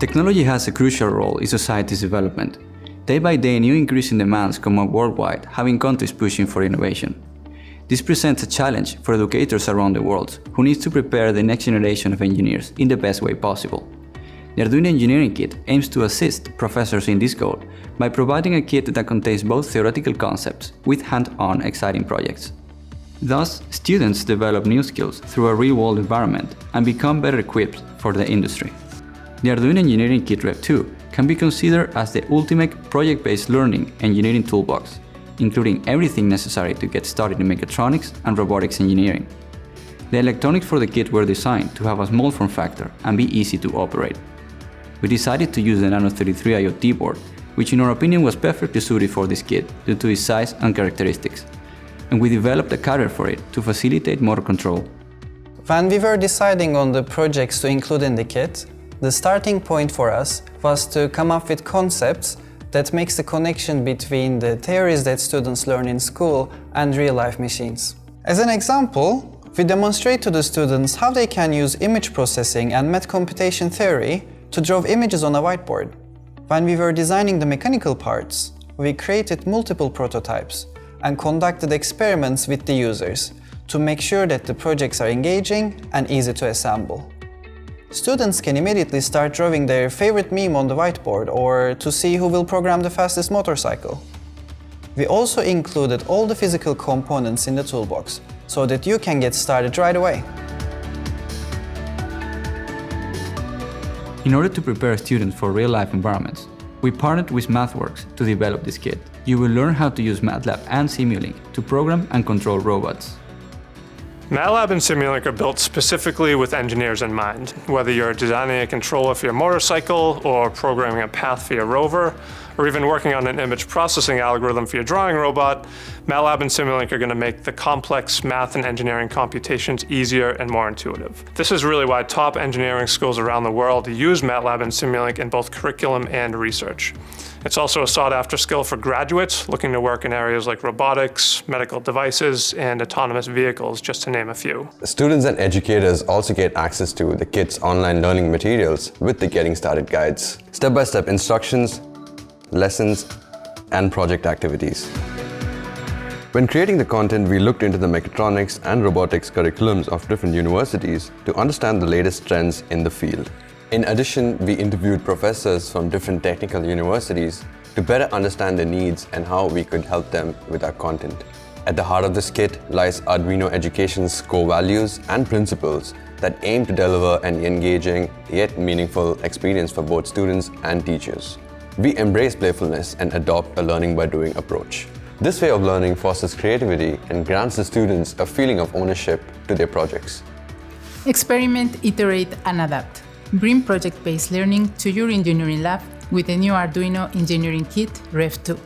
Technology has a crucial role in society's development. Day by day, new increasing demands come up worldwide, having countries pushing for innovation. This presents a challenge for educators around the world, who need to prepare the next generation of engineers in the best way possible. The Arduino Engineering Kit aims to assist professors in this goal by providing a kit that contains both theoretical concepts with hand-on exciting projects. Thus, students develop new skills through a real-world environment and become better equipped for the industry. The Arduino Engineering Kit Rev 2 can be considered as the ultimate project-based learning engineering toolbox, including everything necessary to get started in mechatronics and robotics engineering. The electronics for the kit were designed to have a small form factor and be easy to operate. We decided to use the Nano 33 IoT board, which in our opinion was perfectly suited for this kit due to its size and characteristics. And we developed a carrier for it to facilitate motor control. When we were deciding on the projects to include in the kit, the starting point for us was to come up with concepts that makes the connection between the theories that students learn in school and real-life machines. As an example, we demonstrate to the students how they can use image processing and math computation theory to draw images on a whiteboard. When we were designing the mechanical parts, we created multiple prototypes and conducted experiments with the users to make sure that the projects are engaging and easy to assemble. Students can immediately start drawing their favorite meme on the whiteboard or to see who will program the fastest motorcycle. We also included all the physical components in the toolbox so that you can get started right away. In order to prepare students for real-life environments, we partnered with MathWorks to develop this kit. You will learn how to use MATLAB and Simulink to program and control robots. MATLAB and Simulink are built specifically with engineers in mind. Whether you're designing a controller for your motorcycle, or programming a path for your rover, or even working on an image processing algorithm for your drawing robot, MATLAB and Simulink are going to make the complex math and engineering computations easier and more intuitive. This is really why top engineering schools around the world use MATLAB and Simulink in both curriculum and research. It's also a sought-after skill for graduates looking to work in areas like robotics, medical devices, and autonomous vehicles, just to name a few. Students and educators also get access to the kit's online learning materials with the Getting Started guides, step-by-step instructions, lessons, and project activities. When creating the content, we looked into the mechatronics and robotics curriculums of different universities to understand the latest trends in the field. In addition, we interviewed professors from different technical universities to better understand their needs and how we could help them with our content. At the heart of this kit lies Arduino Education's core values and principles that aim to deliver an engaging yet meaningful experience for both students and teachers. We embrace playfulness and adopt a learning by doing approach. This way of learning fosters creativity and grants the students a feeling of ownership to their projects. Experiment, iterate, and adapt. Bring project-based learning to your engineering lab with the new Arduino Engineering Kit Rev 2.